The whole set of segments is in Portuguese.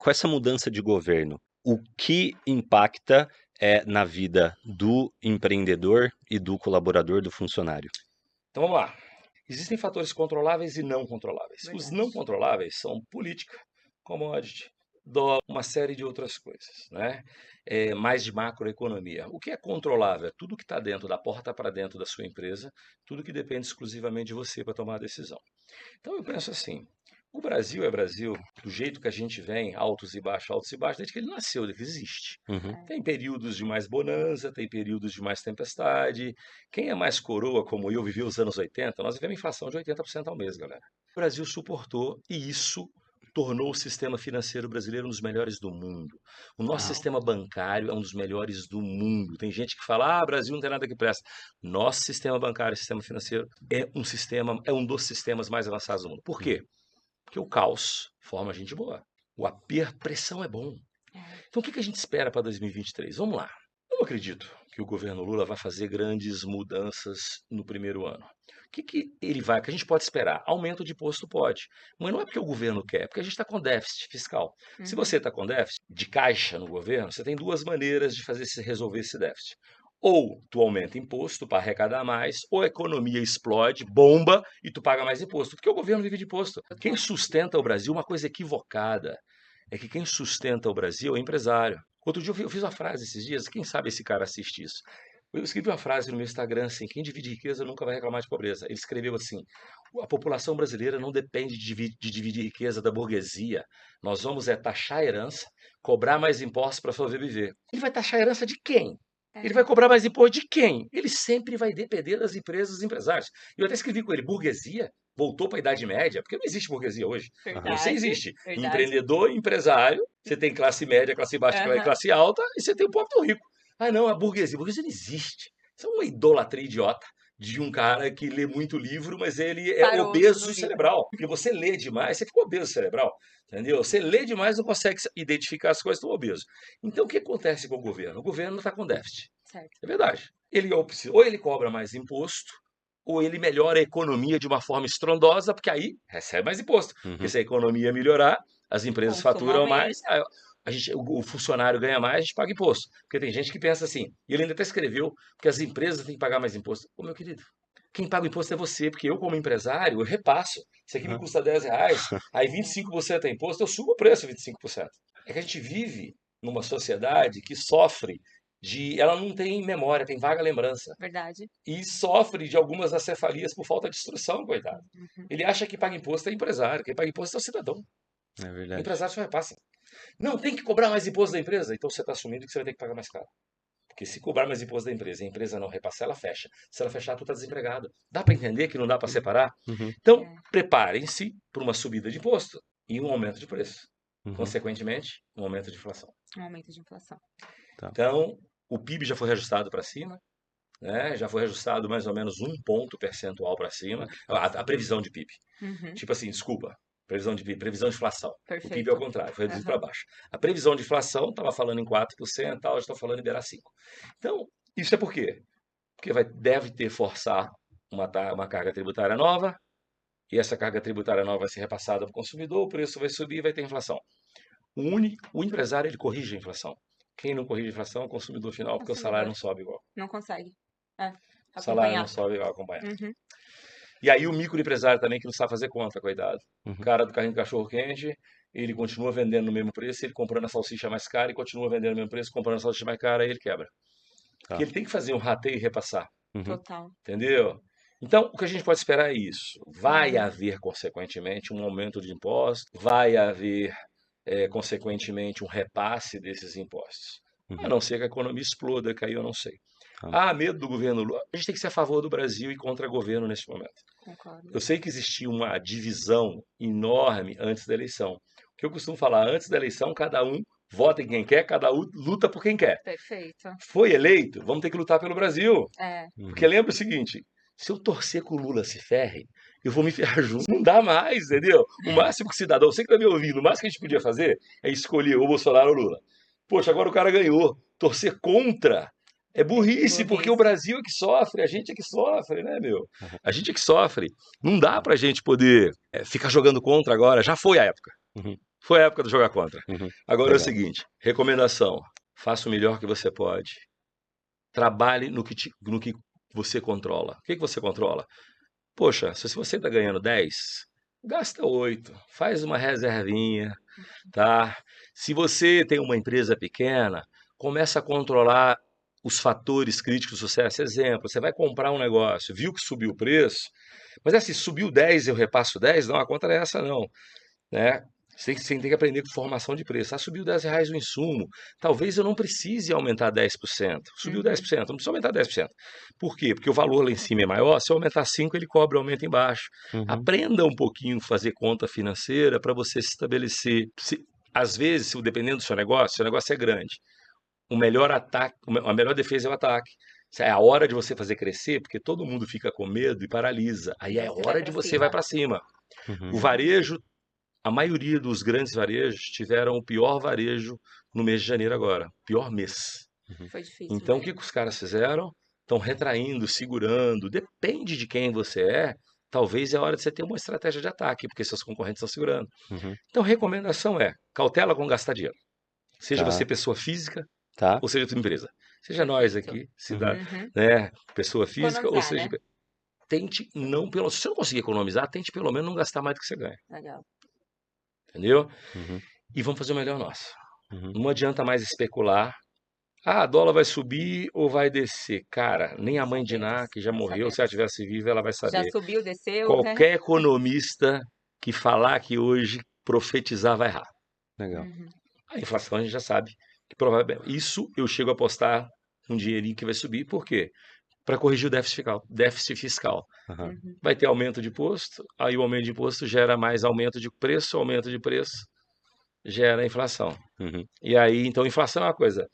com essa mudança de governo, o que impacta na vida do empreendedor e do colaborador, do funcionário? Então vamos lá. Existem fatores controláveis e não controláveis. Os não Verdade. controláveis são política, commodity, dólar, uma série de outras coisas, né? Mais de macroeconomia. O que é controlável é tudo que está dentro, da porta para dentro da sua empresa, tudo que depende exclusivamente de você para tomar a decisão. Então eu penso assim, o Brasil é Brasil do jeito que a gente vem, altos e baixos, desde que ele nasceu, desde que existe. Uhum. Tem períodos de mais bonança, tem períodos de mais tempestade. Quem é mais coroa, como eu, viveu os anos 80, nós vivemos inflação de 80% ao mês, galera. O Brasil suportou e isso tornou o sistema financeiro brasileiro um dos melhores do mundo. O nosso Uau. sistema bancário é um dos melhores do mundo. Tem gente que fala, Brasil não tem nada que presta. Nosso sistema bancário, sistema financeiro, é um dos sistemas mais avançados do mundo. Por quê? Porque o caos forma gente boa. O aperto, pressão é bom. É. Então, o que a gente espera para 2023? Vamos lá. Eu não acredito que o governo Lula vai fazer grandes mudanças no primeiro ano. O que ele vai, que a gente pode esperar? Aumento de imposto pode, mas não é porque o governo quer, é porque a gente está com déficit fiscal. Se você está com déficit de caixa no governo, você tem duas maneiras de resolver esse déficit. Ou tu aumenta imposto para arrecadar mais, ou a economia explode, bomba, e tu paga mais imposto, porque o governo vive de imposto. Quem sustenta o Brasil, uma coisa equivocada, é que quem sustenta o Brasil é o empresário. Outro dia eu fiz uma frase esses dias, quem sabe esse cara assiste isso. Eu escrevi uma frase no meu Instagram assim, quem divide riqueza nunca vai reclamar de pobreza. Ele escreveu assim, a população brasileira não depende de dividir riqueza da burguesia. Nós vamos taxar a herança, cobrar mais impostos para sobreviver. Ele vai taxar a herança de quem? Ele vai cobrar mais imposto de quem? Ele sempre vai depender das empresas e dos empresários. Eu até escrevi com ele, burguesia voltou para a Idade Média, porque não existe burguesia hoje. Você existe Verdade. empreendedor, empresário, você tem classe média, classe baixa, Aham. classe alta, e você tem o pobre e o rico. Ah, não, a burguesia. A burguesia não existe. Isso é uma idolatria idiota de um cara que lê muito livro, mas ele é Parou no obeso livro. cerebral. Porque você lê demais, você fica obeso cerebral. Entendeu? Você lê demais, não consegue identificar as coisas, estão obeso. Então, o que acontece com o governo? O governo está com déficit. Certo. É verdade. Ou ele cobra mais imposto, ou ele melhora a economia de uma forma estrondosa, porque aí recebe mais imposto. Porque se a economia melhorar, as empresas Consumo faturam mais, aumenta. o funcionário ganha mais, a gente paga imposto. Porque tem gente que pensa assim, e ele ainda até escreveu que as empresas têm que pagar mais imposto. Ô, meu querido, quem paga o imposto é você, porque eu, como empresário, eu repasso. Isso aqui me custa R$ 10, aí 25% é imposto, eu subo o preço 25%. É que a gente vive numa sociedade que sofre ela não tem memória, tem vaga lembrança. Verdade. E sofre de algumas acefalias por falta de instrução, coitado. Ele acha que paga imposto é empresário, quem paga imposto é o cidadão. É O verdade. empresário só repassa. Não, tem que cobrar mais imposto da empresa, então você está assumindo que você vai ter que pagar mais caro. Porque se cobrar mais imposto da empresa e a empresa não repassar, ela fecha. Se ela fechar, tu está desempregado. Dá para entender que não dá para separar? Uhum. Então, preparem-se para uma subida de imposto e um aumento de preço. Uhum. Consequentemente, um aumento de inflação. Um aumento de inflação. Então, o PIB já foi reajustado para cima, né? Já foi reajustado mais ou menos 1 ponto percentual para cima, a previsão de PIB. Tipo assim, desculpa, previsão de PIB, previsão de inflação. O PIB é o contrário, foi reduzido para baixo. A previsão de inflação estava falando em 4%, hoje está falando em liberar 5%. Então, isso é por quê? Porque deve ter forçar uma carga tributária nova, e essa carga tributária nova vai ser repassada para o consumidor, o preço vai subir e vai ter inflação. O empresário, ele corrige a inflação. Quem não corrige a inflação é o consumidor final, porque o salário não sobe igual. Não consegue O salário não acompanhar. sobe igual, acompanha. E aí o microempresário também que não sabe fazer conta, coitado. O cara do carrinho de cachorro-quente, ele continua vendendo no mesmo preço, ele comprando a salsicha mais cara e continua vendendo no mesmo preço, comprando a salsicha mais cara, aí ele quebra. Porque ele tem que fazer um rateio e repassar. Total. Entendeu? Então, o que a gente pode esperar é isso. Vai haver, consequentemente, um aumento de impostos, vai haver, consequentemente, um repasse desses impostos. A não ser que a economia exploda, que aí eu não sei. Medo do governo Lula. A gente tem que ser a favor do Brasil e contra o governo nesse momento. Concordo. Eu sei que existia uma divisão enorme antes da eleição. O que eu costumo falar, antes da eleição, cada um vota em quem quer, cada um luta por quem quer. Perfeito. Foi eleito, vamos ter que lutar pelo Brasil. É. Porque lembra o seguinte, se eu torcer que o Lula se ferre, eu vou me ferrar junto. Não dá mais, entendeu? O máximo que cidadão, você que está me ouvindo, o máximo que a gente podia fazer é escolher o Bolsonaro ou o Lula. Poxa, agora o cara ganhou. Torcer contra é burrice, porque o Brasil é que sofre, a gente é que sofre, né, meu? A gente é que sofre. Não dá pra gente poder ficar jogando contra agora, já foi a época. Foi a época de jogar contra. Uhum. Agora é o Legal. seguinte, recomendação, faça o melhor que você pode. Trabalhe no que você controla. O que que você controla? Poxa, se você está ganhando 10, gasta 8, faz uma reservinha, tá? Se você tem uma empresa pequena, começa a controlar os fatores críticos do sucesso. Exemplo, você vai comprar um negócio, viu que subiu o preço, mas é se subiu 10, eu repasso 10, não, a conta não é essa não, né? Você tem que aprender com formação de preço. Ah, subiu R$ 10 o insumo. Talvez eu não precise aumentar 10%. Subiu Uhum. 10%, não precisa aumentar 10%. Por quê? Porque o valor lá em cima é maior. Se eu aumentar 5, ele cobra o aumento embaixo. Uhum. Aprenda um pouquinho a fazer conta financeira para você se estabelecer. Às vezes, dependendo do seu negócio é grande. O melhor ataque, a melhor defesa é o ataque. É a hora de você fazer crescer, porque todo mundo fica com medo e paralisa. Aí é a Você vai hora de pra você vai cima. para cima. Uhum. O varejo, a maioria dos grandes varejos tiveram o pior varejo no mês de janeiro agora, pior mês. Uhum. Foi difícil Então o que mesmo. os caras fizeram? Estão retraindo, segurando, depende de quem você é. Talvez é hora de você ter uma estratégia de ataque, porque seus concorrentes estão segurando. Uhum. Então, recomendação é: cautela com gastar dinheiro. Seja você Tá. pessoa física, Tá. ou seja tua empresa. Seja nós Perfeito. aqui, Uhum. cidade, Uhum. né, pessoa física, ou Economizar, seja, né? tente não, se você não conseguir economizar, tente pelo menos não gastar mais do que você ganha, Legal. entendeu? Uhum. E vamos fazer o melhor nosso. Uhum. Não adianta mais especular. Ah, a dólar vai subir ou vai descer? Cara, nem a mãe de Ná, Sabemos, que já morreu, se ela sabemos. tivesse viva, ela vai Já saber. subiu, desceu, né? Qualquer economista que falar que hoje profetizar vai errar. Legal. Uhum. A inflação a gente já sabe que provavelmente. Isso eu chego a apostar um dinheirinho que vai subir. Por quê? Para corrigir o déficit fiscal. Déficit fiscal. Aham. Uhum. Vai ter aumento de imposto, aí o aumento de imposto gera mais aumento de preço gera inflação. Uhum. E aí, então, inflação é uma coisa,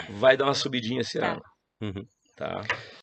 vai dar uma subidinha esse Tá. ano, Uhum. tá?